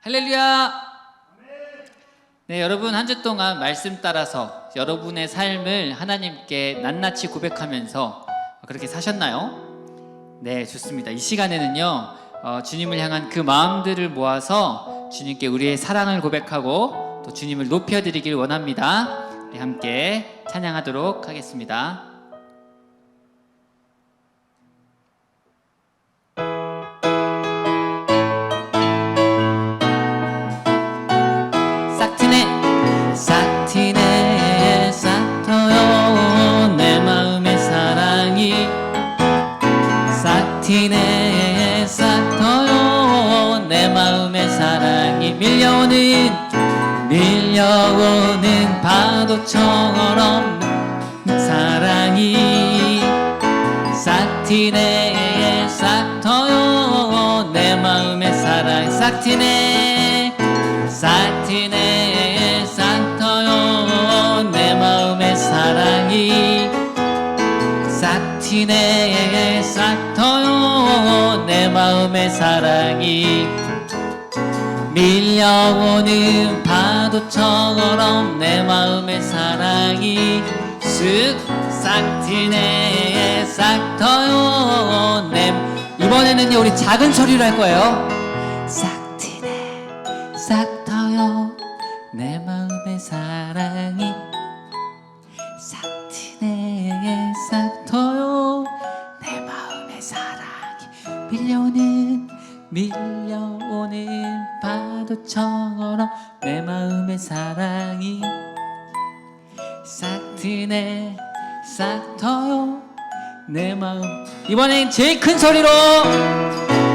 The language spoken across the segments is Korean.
할렐루야! 네, 여러분 한 주 동안 말씀 따라서 여러분의 삶을 하나님께 낱낱이 고백하면서 그렇게 사셨나요? 네, 좋습니다. 이 시간에는요 주님을 향한 그 마음들을 모아서 주님께 우리의 사랑을 고백하고 또 주님을 높여드리길 원합니다. 네, 함께 찬양하도록 하겠습니다. 싹트네 싹터요 내 마음의 사랑이 싹트네 싹터요 내 마음의 사랑이 밀려오는 파도처럼 사랑이 싹트네 싹터요 내 마음의 사랑 싹트네 싹트네 싹터요 내 마음의 사랑이 싹트네 싹터요 내 마음의 사랑이 밀려오는 파도처럼 내 마음의 사랑이 쓱 싹트네 싹터요 이번에는요 우리 작은 소리로 할 거예요. 싹트네 싹터요 내 마음의 사랑이 싹트네 싹터요 내 마음의 사랑이 밀려오는 파도처럼 내 마음의 사랑이 싹트네 싹터요 내 마음 이번엔 제일 큰 소리로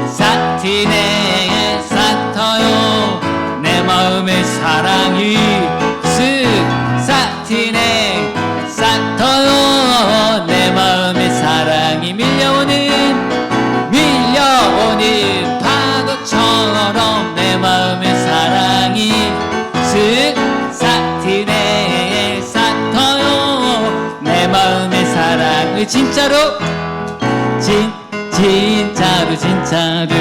싹트네 싹터요 내 마음의 사랑이 쓱 싹트네 싹터요 내 마음의 사랑이 밀려오는 파도처럼 내 마음의 사랑이 쓱 싹트네 싹터요 내 마음의 사랑이 진짜로 진짜로 진짜로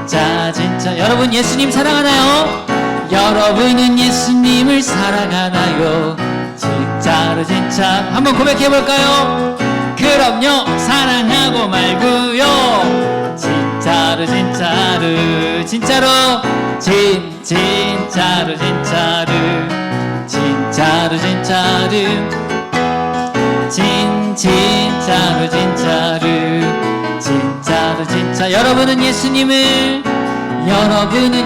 진짜로 진짜 여러분 예수님 사랑하나요? 여러분은 예수님을 사랑하나요? 진짜로 진짜 한번 고백해볼까요? 그럼요 사랑하고 말고요 진짜로 진짜로 진짜로 진짜로 진짜 여러분은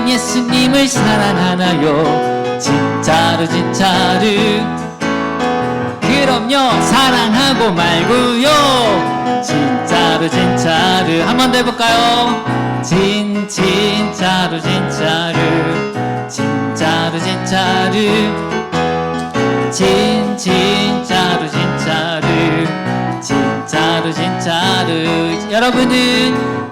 예수님을 사랑하나요? 진짜로 그럼요 사랑하고 말고요 진짜로 한 번 더 해볼까요? 진짜로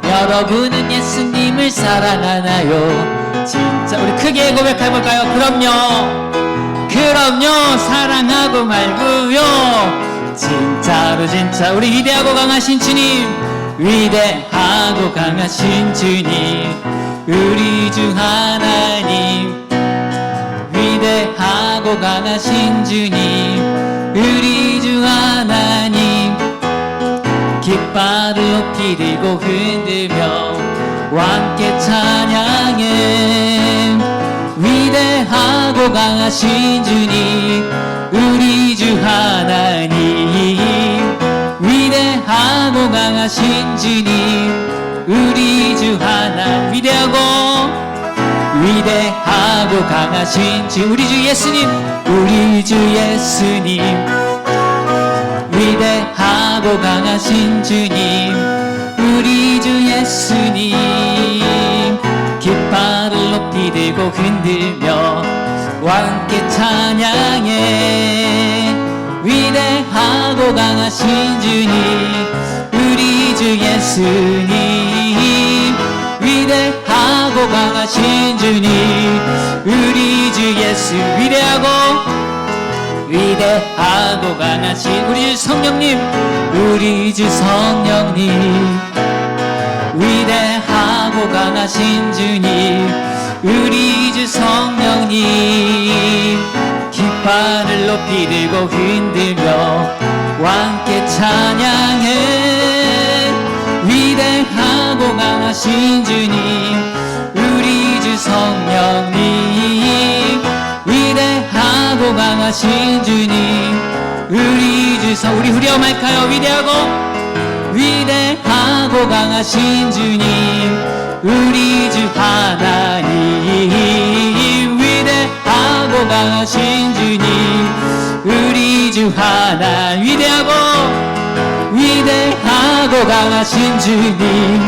여러분은 예수님을 사랑하나요? 진짜 우리 크게 고백해볼까요? 그럼요 사랑하고 말고요 진짜로 우리 위대하고 강하신 주님 위대하고 강하신 주님 우리 주 하나님 위대하고 강하신 주님 우리 주 하나님 깃발을 높이 들고 흔들며 함께 찬양해 위대하고 강하신 주님 우리 주 하나님 위대하고 강하신 주님 우리 주 하나님 위대하고 강하신 주 우리 주 예수님 위대하고 강하신 주님 우리 주 예수님 깃발을 높이 들고 흔들며 함께 찬양해 위대하고 강하신 주님 주 예수님 위대하고 강하신 주님 우리 주 예수 위대하고 강하신 우리 주 성령님 우리 주 성령님 위대하고 강하신 주님 우리 주 성령님 깃발을 높이 들고 흔들며 왕께 찬양해 위대하고 강하신 주님 우리 주 성령님 위대하고 강하신 주님 우리 주 성 우리 후렴할까요? 위대하고 강하신 주님 우리 주 하나님 위대하고 강하신 주님 우리 주 하나님 위대하고 강하신 주님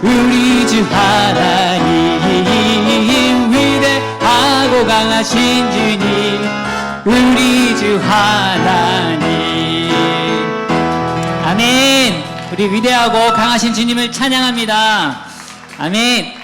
우리 주 하나님 위대하고 강하신 주님 우리 주 하나님 아멘. 우리 위대하고 강하신 주님을 찬양합니다. 아멘.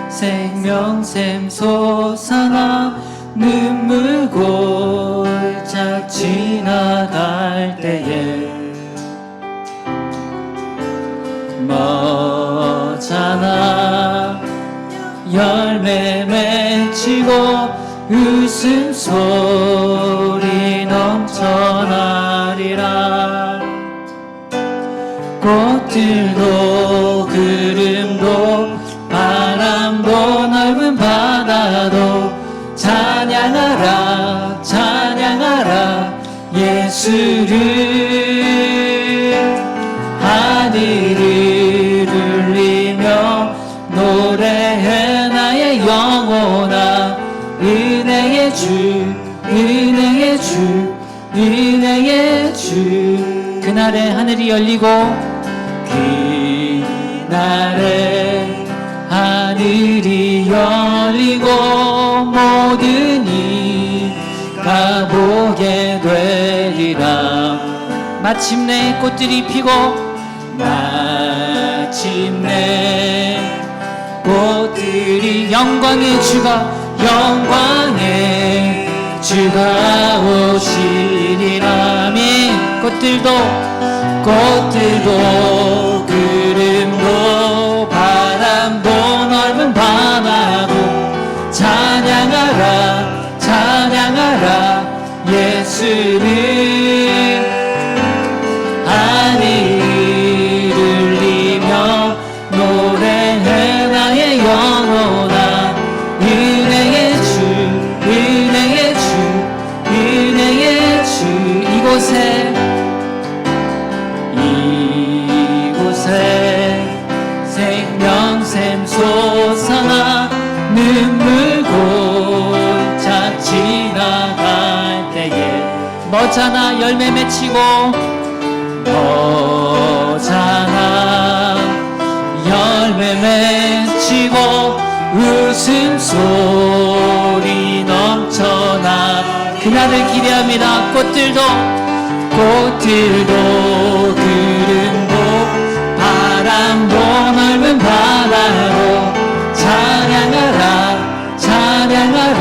생명샘 솟아나 눈물 골짝 지나갈 때에 머잖아 열매 맺히고 웃음소리 넘쳐나리라 꽃들도 구름도 바람도 넓은 바다도 찬양하라 찬양하라 예수를 하늘을 울리며 노래해 나의 영혼아 은혜의 주 은혜의 주 은혜의 주 그날에 하늘이 열리고 그날에 하늘이 열리고 모든 이가 보게 되리라 마침내 꽃들이 피고 마침내 꽃들이 영광의 주가 오시리라 아멘 꽃들도 구름도 바람도 넓은 바다도 찬양하라 찬양하라 예수를 하늘을 울리며 노래해 나의 영혼아 은혜의 주 은혜의 주 은혜의 주 이곳에 생명샘 솟아나 눈물 골짝 지나갈 때에 머잖아 열매 맺히고 머잖아 열매 맺히고 웃음소리 넘쳐나 그날을 기대합니다 꽃들도 구름도 바람도 넓은 바다로 찬양하라 찬양하라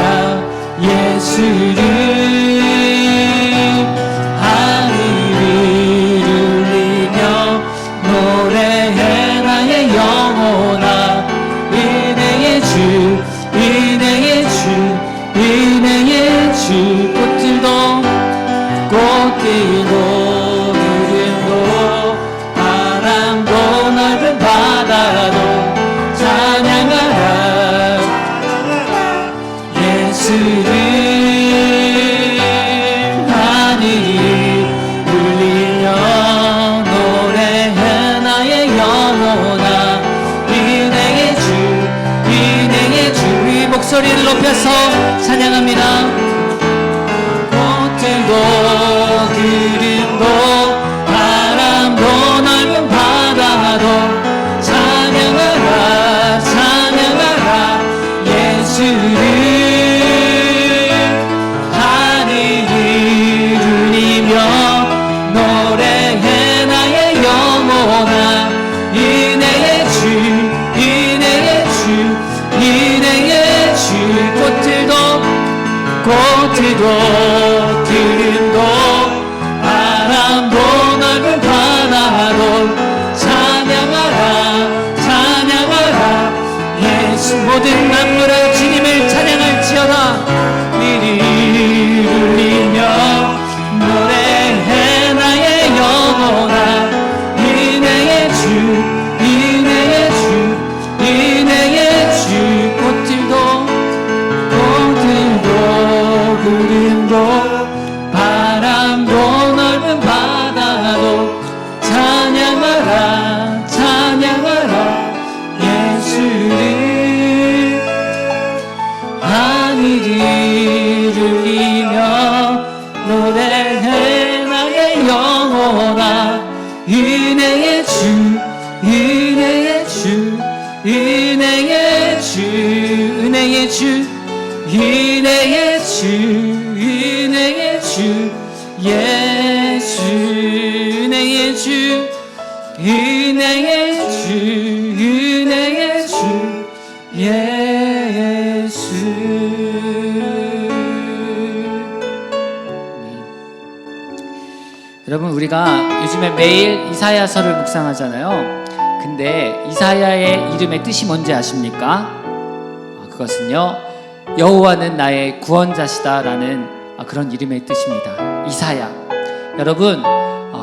예수를 하늘을 울리며 노래해 나의 영혼아 은혜의 주 은혜의 주 은혜의 주 꽃들도 구름도 바람도 넓은 바다도 올려서 찬양합니다. 꽃들도 구름도 바람도 넓은 바다도 찬양하라 찬양하라 예수를. 하늘을 울리며 노래해 나의 영혼아. 은혜의 주 은혜의 주 은혜의 주. 꽃들도 구름도 바람도 넓은 바다도 찬양하라 찬양하라 예수. 모든 만물은 주님을 찬양할지어다. 이를 울리며 노래해 나의 영혼아. 은혜의 주 은혜의 주 은혜의 주. 꽃들도 구름도 바람도 넓은 바다도 찬양하라 찬양하라 예수를. 하늘을 울리며 노래해 나의 영혼아. 은혜의 주 은혜의 주 은혜의 주 은혜의 주 은혜의 주 은혜의 주 예수. 은혜의 주 은혜의 주 은혜의 주 예수. 여러분, 우리가 요즘에 매일 이사야서를 묵상하잖아요. 근데 이사야의 이름의 뜻이 뭔지 아십니까? 그것은요, 여호와는 나의 구원자시다라는 그런 이름의 뜻입니다. 이사야. 여러분,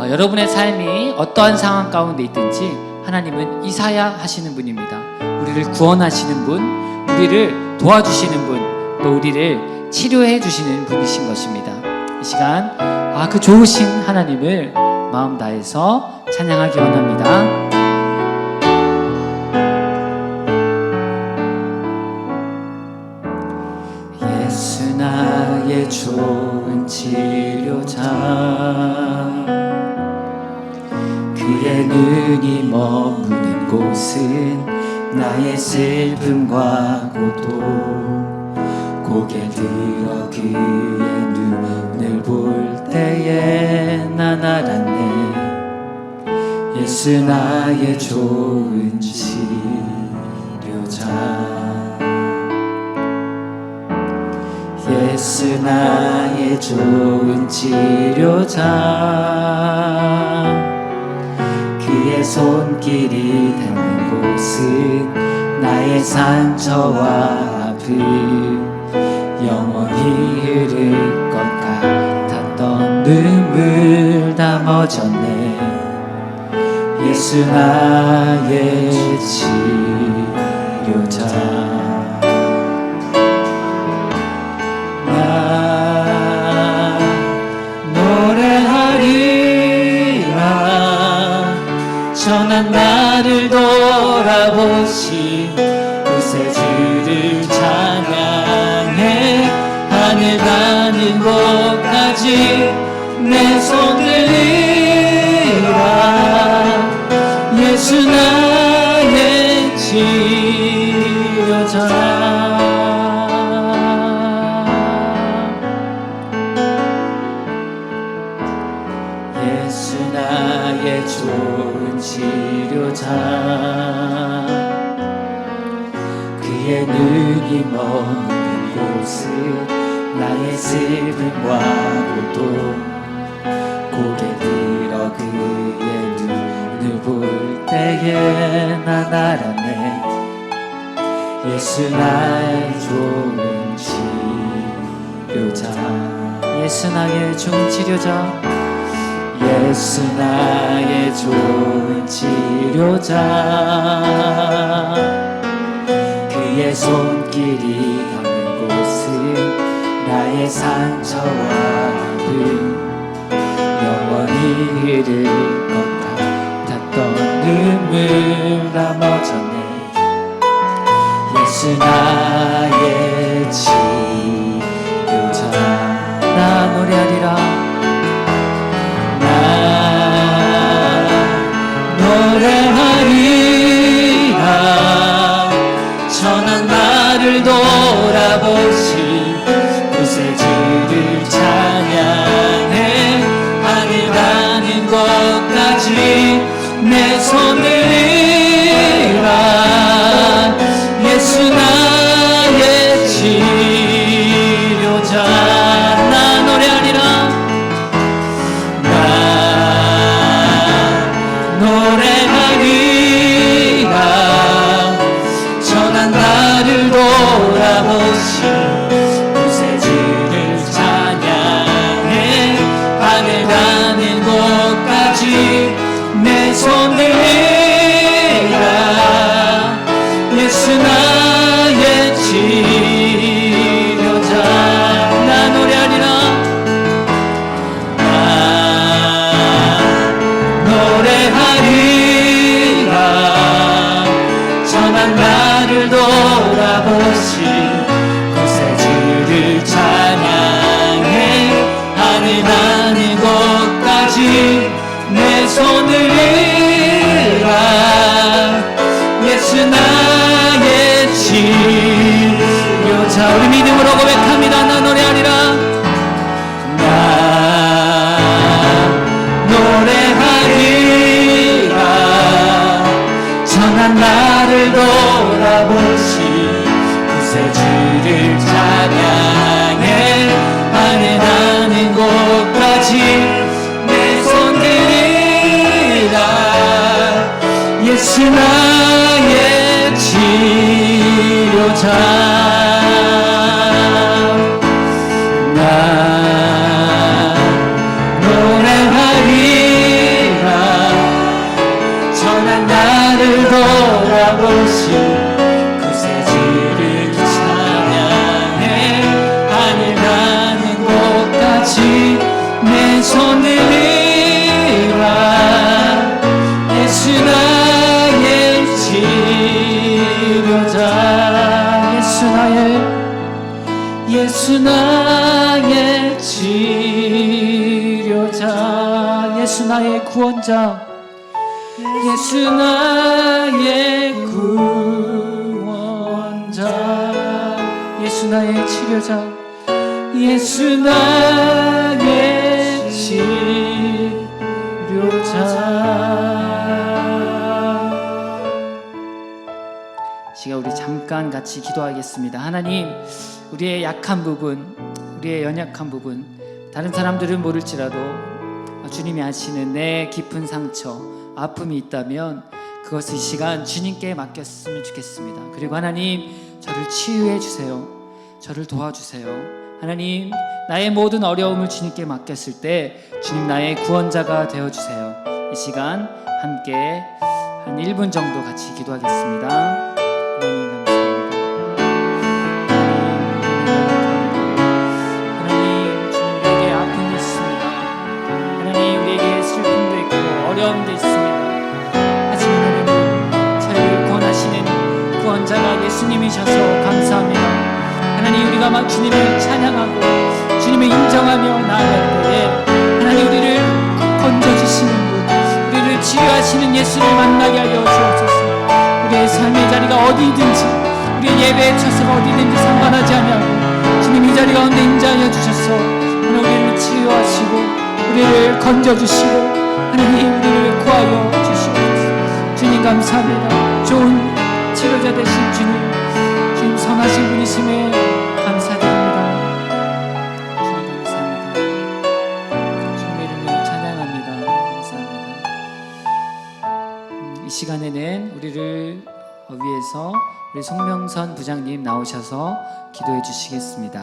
여러분의 삶이 어떠한 상황 가운데 있든지 하나님은 이사야 하시는 분입니다. 우리를 구원하시는 분, 우리를 도와주시는 분, 또 우리를 치료해 주시는 분이신 것입니다. 이 시간 그 좋으신 하나님을 마음 다해서 찬양하기 원합니다. 예수 나의 좋은 치료자. 그의 눈이 머무는 곳은 나의 슬픔과 고통. 고개 들어 그의 눈을 볼 때에 난 알았네. 예수 나의 좋은 치료자. 예수 나의 좋은 치료자. 그의 손길이 닿는 곳은 나의 상처와 아픔. 영원히 흐를 것 같았던 눈물 다 멎었네. 예수 나의 치료자. 나 노래하리라. 전한 나를 돌아보신 구세주를 찬양해. 하늘 닿는 곳까지 내 손 들리라. 예수 나의 치료자. 예수 나의 좋은 치료자. 그의 눈이 머무는 곳은 나의 슬픔과 고통. 고개 들어 그의 눈을 볼 때에 난 알았네. 예수 나의 좋은 치료자. 예수 나의 좋은 치료자. 예수 나의 좋은 치료자. 그의 손길이 닿는 곳은 나의 상처와 아픔. 영원히 흐를 것 같았던 눈물 다 멎었네. 예수 나의 치료자. 노래하리라. 나 노래하리라. 전한 나를 돌아보신 구세주를 찬양해. 하늘 가는 곳까지 내 손을 들라. 예수 나의 치료자. 나 노래하리라. 나 노래하리라. 전한 나를 돌아보신 구세주를 찬양해. 하늘 가는 곳까지 내 손 들라. 예수 나의 치료자. 나 노래하리라. 나 노래하리라. 전한 나를 돌아보신 구세주를 찬양해. 하늘 가는 곳까지 내 손을 들라. 예수 나의 치료자. 우리 믿음으로 고백합니다. 나 노래하리라. 나 노래하리라. 전한 나를 돌아보신 구세주를 찬양해. 하늘 가는 곳까지 내 손 들라. 예수 나의 치료자. 나 노래하리라. 전한 나를 돌아보신 구세주를 찬양해. 하늘 가는 곳까지 내 손을 들라. 예수 나의 치료자. 예수 나의 치료자. 예수 나의 구원자. 예수 나의 구원자. 예수 나의 치료자. 예수 나의 치료자. 시간 우리 잠깐 같이 기도하겠습니다. 하나님, 우리의 약한 부분, 우리의 연약한 부분, 다른 사람들은 모를지라도 주님이 아시는 내 깊은 상처, 아픔이 있다면 그것을 이 시간 주님께 맡겼으면 좋겠습니다. 그리고 하나님, 저를 치유해 주세요. 저를 도와주세요. 하나님, 나의 모든 어려움을 주님께 맡겼을 때 주님 나의 구원자가 되어주세요. 이 시간 함께 한 1분 정도 같이 기도하겠습니다. 하나님 감사합니다. 하나님, 주님 우리에게 아픔이 있습니다. 하나님, 우리에게 슬픔도 있고 어려움도 있습니다. 하지만 하나님, 저희를 구원하시는 구원자가 예수님이셔서 감사합니다. 하나님, 우리가 막 주님을 찬양하고 주님을 인정하며 나아갈 때에 하나님, 우리를 건져주시는 분, 우리를 치유하시는 예수를 만나게 하여 주옵소서. 우리의 삶의 자리가 어디든지, 우리의 예배의 처소가 어디든지 상관하지 않냐고 주님 이 자리 가운데 인자하여 주셔서 하나님, 우리를 치유하시고 우리를 건져주시고 하나님, 우리를 구하여 주시옵소서. 주님 감사합니다. 좋은 치료자 되신 주님, 주님 선하신 분이심에 감사드립니다. 주님 감사합니다. 주님의 이름을 찬양합니다. 감사합니다. 이 시간에는 우리를 위해서 우리 송명선 부장님 나오셔서 기도해 주시겠습니다.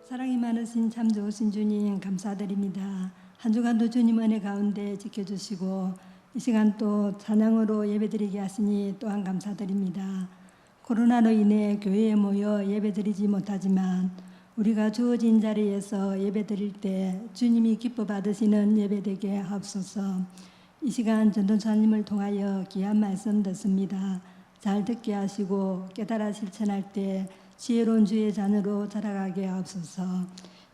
사랑이 많으신 참 좋으신 주님 감사드립니다. 한 주간도 주님 은혜 가운데 지켜주시고 이 시간 또 찬양으로 예배드리게 하시니 또한 감사드립니다. 코로나로 인해 교회에 모여 예배드리지 못하지만 우리가 주어진 자리에서 예배드릴 때 주님이 기뻐 받으시는 예배되게 하옵소서. 이 시간 전도사님을 통하여 귀한 말씀 듣습니다. 잘 듣게 하시고 깨달아 실천할 때 지혜로운 주의 자녀로 자라가게 하옵소서.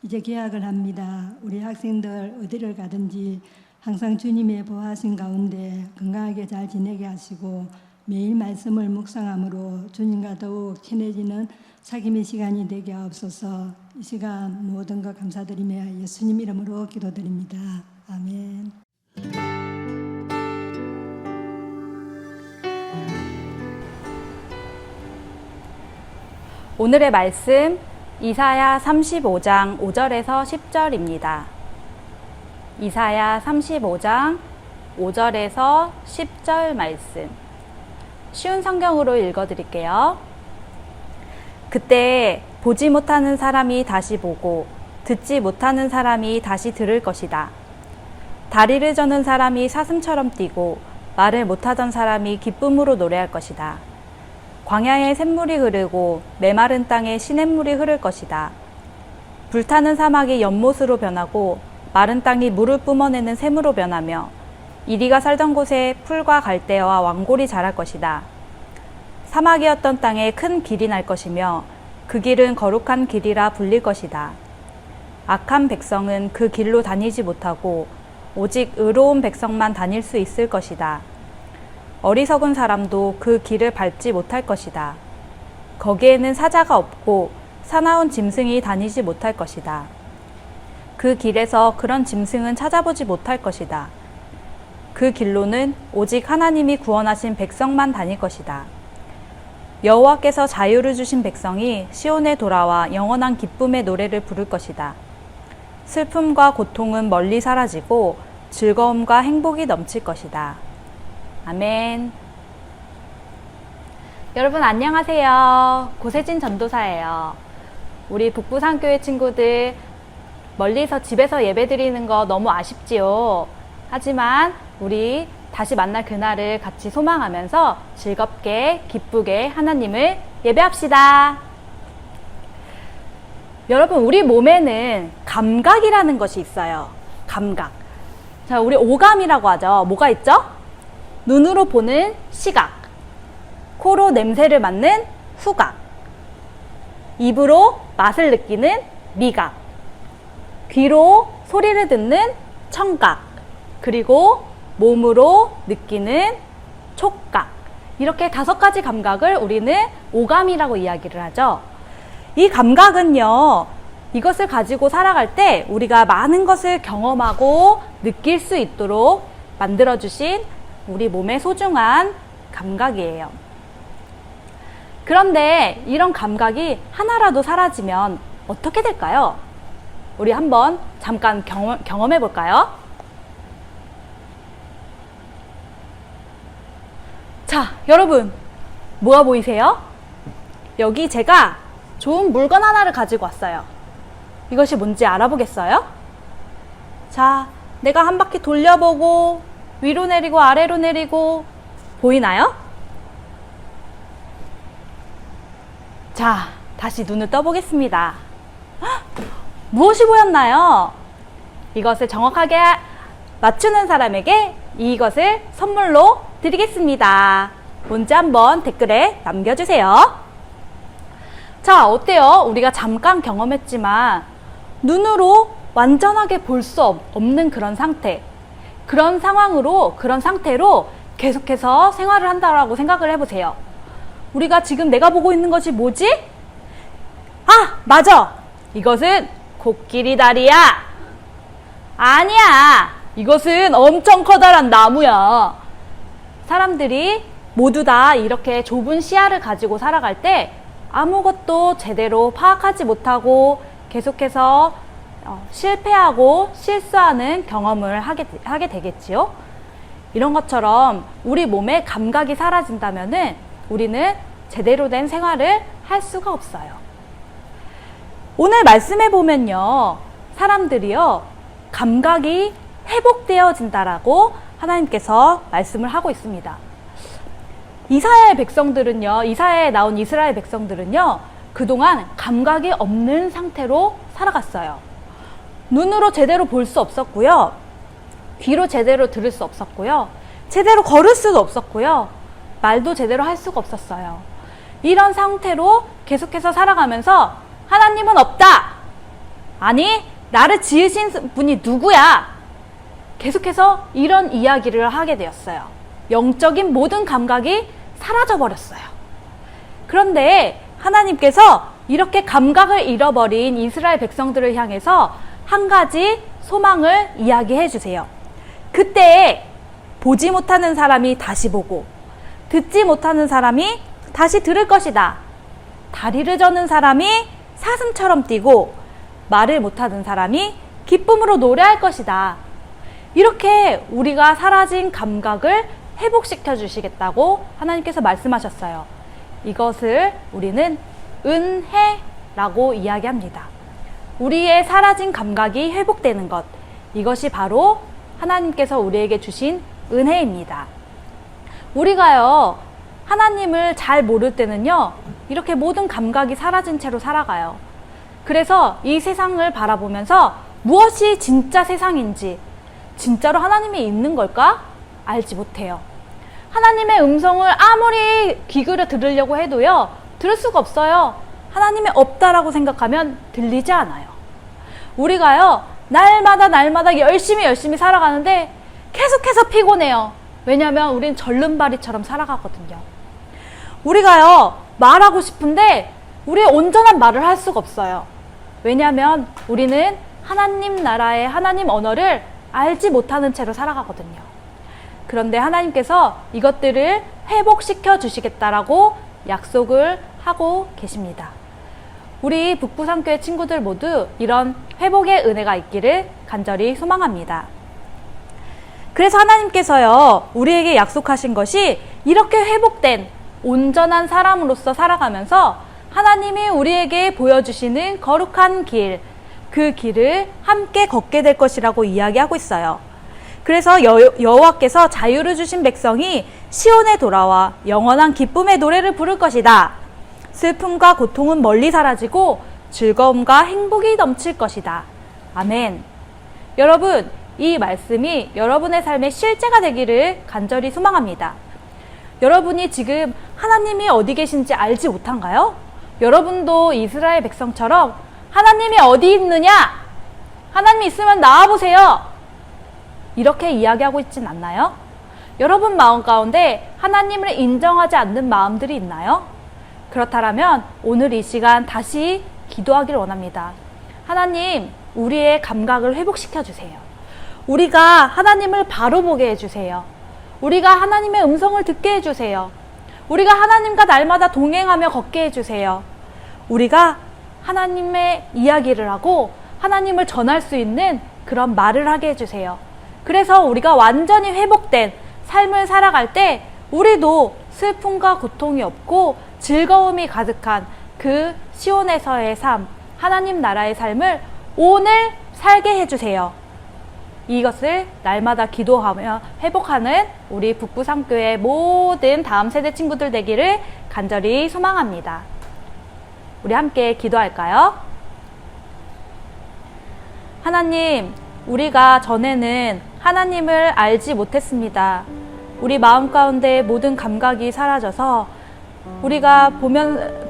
이제 개학을 합니다. 우리 학생들 어디를 가든지 항상 주님의 보호하신 가운데 건강하게 잘 지내게 하시고 매일 말씀을 묵상함으로 주님과 더욱 친해지는 사귐의 시간이 되게 하옵소서. 이 시간 모든 것 감사드리며 예수님 이름으로 기도드립니다. 아멘. 오늘의 말씀 이사야 35장 5절에서 10절입니다. 이사야 35장 5절에서 10절 말씀. 쉬운 성경으로 읽어드릴게요. 그때 보지 못하는 사람이 다시 보고 듣지 못하는 사람이 다시 들을 것이다. 다리를 저는 사람이 사슴처럼 뛰고 말을 못하던 사람이 기쁨으로 노래할 것이다. 광야에 샘물이 흐르고 메마른 땅에 시냇물이 흐를 것이다. 불타는 사막이 연못으로 변하고 마른 땅이 물을 뿜어내는 샘으로 변하며 이리가 살던 곳에 풀과 갈대와 왕골이 자랄 것이다. 사막이었던 땅에 큰 길이 날 것이며 그 길은 거룩한 길이라 불릴 것이다. 악한 백성은 그 길로 다니지 못하고 오직 의로운 백성만 다닐 수 있을 것이다. 어리석은 사람도 그 길을 밟지 못할 것이다. 거기에는 사자가 없고 사나운 짐승이 다니지 못할 것이다. 그 길에서 그런 짐승은 찾아보지 못할 것이다. 그 길로는 오직 하나님이 구원하신 백성만 다닐 것이다. 여호와께서 자유를 주신 백성이 시온에 돌아와 영원한 기쁨의 노래를 부를 것이다. 슬픔과 고통은 멀리 사라지고 즐거움과 행복이 넘칠 것이다. 아멘. 여러분 안녕하세요. 고세진 전도사예요. 우리 북부산교회 친구들 멀리서 집에서 예배드리는 거 너무 아쉽지요. 하지만 우리 다시 만날 그날을 같이 소망하면서 즐겁게 기쁘게 하나님을 예배합시다. 여러분 우리 몸에는 감각이라는 것이 있어요. 감각. 자, 우리 오감이라고 하죠. 뭐가 있죠? 눈으로 보는 시각, 코로 냄새를 맡는 후각, 입으로 맛을 느끼는 미각, 귀로 소리를 듣는 청각, 그리고 몸으로 느끼는 촉각. 이렇게 5가지 감각을 우리는 오감이라고 이야기를 하죠. 이 감각은요, 이것을 가지고 살아갈 때 우리가 많은 것을 경험하고 느낄 수 있도록 만들어주신 우리 몸의 소중한 감각이에요. 그런데 이런 감각이 하나라도 사라지면 어떻게 될까요? 우리 한번 잠깐 경험해 볼까요? 자, 여러분 뭐가 보이세요? 여기 제가 좋은 물건 하나를 가지고 왔어요. 이것이 뭔지 알아보겠어요? 자, 내가 한 바퀴 돌려보고 위로 내리고 아래로 내리고 보이나요? 자, 다시 눈을 떠보겠습니다. 헉, 무엇이 보였나요? 이것을 정확하게 맞추는 사람에게 이것을 선물로 드리겠습니다. 뭔지 한번 댓글에 남겨주세요. 자, 어때요? 우리가 잠깐 경험했지만 눈으로 완전하게 볼 수 없는 그런 상태, 그런 상황으로, 그런 상태로 계속해서 생활을 한다라고 생각을 해보세요. 우리가 지금 내가 보고 있는 것이 뭐지? 아, 맞아! 이것은 코끼리 다리야! 아니야! 이것은 엄청 커다란 나무야! 사람들이 모두 다 이렇게 좁은 시야를 가지고 살아갈 때 아무것도 제대로 파악하지 못하고 계속해서 실패하고 실수하는 경험을 하게 되겠지요. 이런 것처럼 우리 몸의 감각이 사라진다면은 우리는 제대로 된 생활을 할 수가 없어요. 오늘 말씀해 보면요, 사람들이요 감각이 회복되어진다라고 하나님께서 말씀을 하고 있습니다. 이사야의 백성들은요, 이사야에 나온 이스라엘 백성들은요, 그동안 감각이 없는 상태로 살아갔어요. 눈으로 제대로 볼 수 없었고요, 귀로 제대로 들을 수 없었고요, 제대로 걸을 수도 없었고요, 말도 제대로 할 수가 없었어요. 이런 상태로 계속해서 살아가면서 하나님은 없다. 아니, 나를 지으신 분이 누구야? 계속해서 이런 이야기를 하게 되었어요. 영적인 모든 감각이 사라져 버렸어요. 그런데 하나님께서 이렇게 감각을 잃어버린 이스라엘 백성들을 향해서 한 가지 소망을 이야기해 주세요. 그때 보지 못하는 사람이 다시 보고 듣지 못하는 사람이 다시 들을 것이다. 다리를 저는 사람이 사슴처럼 뛰고 말을 못하는 사람이 기쁨으로 노래할 것이다. 이렇게 우리가 사라진 감각을 회복시켜 주시겠다고 하나님께서 말씀하셨어요. 이것을 우리는 은혜라고 이야기합니다. 우리의 사라진 감각이 회복되는 것, 이것이 바로 하나님께서 우리에게 주신 은혜입니다. 우리가요, 하나님을 잘 모를 때는요, 이렇게 모든 감각이 사라진 채로 살아가요. 그래서 이 세상을 바라보면서 무엇이 진짜 세상인지, 진짜로 하나님이 있는 걸까? 알지 못해요. 하나님의 음성을 아무리 귀기울여 들으려고 해도요, 들을 수가 없어요. 하나님이 없다라고 생각하면 들리지 않아요. 우리가요, 날마다 열심히 살아가는데 계속해서 피곤해요. 왜냐하면 우린 절름발이처럼 살아가거든요. 우리가요, 말하고 싶은데 우리 온전한 말을 할 수가 없어요. 왜냐하면 우리는 하나님 나라의 하나님 언어를 알지 못하는 채로 살아가거든요. 그런데 하나님께서 이것들을 회복시켜 주시겠다라고 약속을 하고 계십니다. 우리 북부상교회 친구들 모두 이런 회복의 은혜가 있기를 간절히 소망합니다. 그래서 하나님께서요, 우리에게 약속하신 것이 이렇게 회복된 온전한 사람으로서 살아가면서 하나님이 우리에게 보여주시는 거룩한 길, 그 길을 함께 걷게 될 것이라고 이야기하고 있어요. 그래서 여호와께서 자유를 주신 백성이 시온에 돌아와 영원한 기쁨의 노래를 부를 것이다. 슬픔과 고통은 멀리 사라지고 즐거움과 행복이 넘칠 것이다. 아멘. 여러분, 이 말씀이 여러분의 삶의 실제가 되기를 간절히 소망합니다. 여러분이 지금 하나님이 어디 계신지 알지 못한가요? 여러분도 이스라엘 백성처럼 하나님이 어디 있느냐? 하나님이 있으면 나와보세요. 이렇게 이야기하고 있진 않나요? 여러분 마음 가운데 하나님을 인정하지 않는 마음들이 있나요? 그렇다면 오늘 이 시간 다시 기도하기를 원합니다. 하나님, 우리의 감각을 회복시켜 주세요. 우리가 하나님을 바로 보게 해주세요. 우리가 하나님의 음성을 듣게 해주세요. 우리가 하나님과 날마다 동행하며 걷게 해주세요. 우리가 하나님의 이야기를 하고 하나님을 전할 수 있는 그런 말을 하게 해주세요. 그래서 우리가 완전히 회복된 삶을 살아갈 때 우리도 슬픔과 고통이 없고 즐거움이 가득한 그 시온에서의 삶, 하나님 나라의 삶을 오늘 살게 해주세요. 이것을 날마다 기도하며 회복하는 우리 북부상교회 모든 다음 세대 친구들 되기를 간절히 소망합니다. 우리 함께 기도할까요? 하나님, 우리가 전에는 하나님을 알지 못했습니다. 우리 마음 가운데 모든 감각이 사라져서 우리가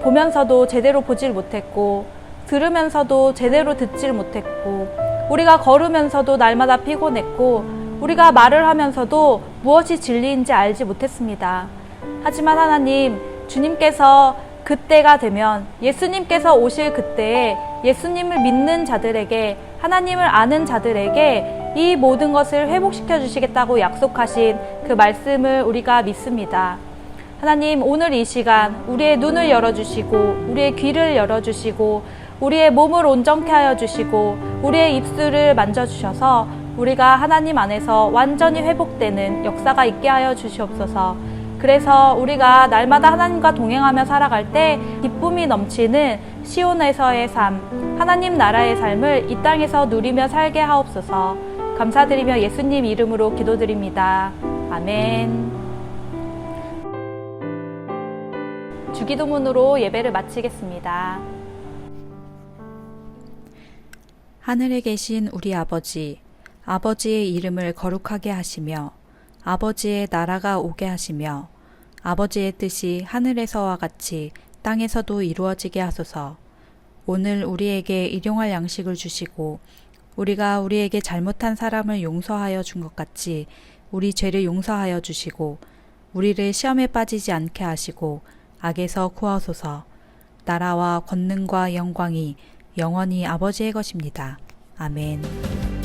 보면서도 제대로 보질 못했고, 들으면서도 제대로 듣질 못했고, 우리가 걸으면서도 날마다 피곤했고, 우리가 말을 하면서도 무엇이 진리인지 알지 못했습니다. 하지만 하나님, 주님께서 그때가 되면, 예수님께서 오실 그때에 예수님을 믿는 자들에게, 하나님을 아는 자들에게 이 모든 것을 회복시켜 주시겠다고 약속하신 그 말씀을 우리가 믿습니다. 하나님, 오늘 이 시간 우리의 눈을 열어주시고 우리의 귀를 열어주시고 우리의 몸을 온전케 하여 주시고 우리의 입술을 만져주셔서 우리가 하나님 안에서 완전히 회복되는 역사가 있게 하여 주시옵소서. 그래서 우리가 날마다 하나님과 동행하며 살아갈 때 기쁨이 넘치는 시온에서의 삶, 하나님 나라의 삶을 이 땅에서 누리며 살게 하옵소서. 감사드리며 예수님 이름으로 기도드립니다. 아멘. 주기도문으로 예배를 마치겠습니다. 하늘에 계신 우리 아버지, 아버지의 이름을 거룩하게 하시며 아버지의 나라가 오게 하시며 아버지의 뜻이 하늘에서와 같이 땅에서도 이루어지게 하소서. 오늘 우리에게 일용할 양식을 주시고 우리가 우리에게 잘못한 사람을 용서하여 준 것 같이 우리 죄를 용서하여 주시고 우리를 시험에 빠지지 않게 하시고 악에서 구하소서. 나라와 권능과 영광이 영원히 아버지의 것입니다. 아멘.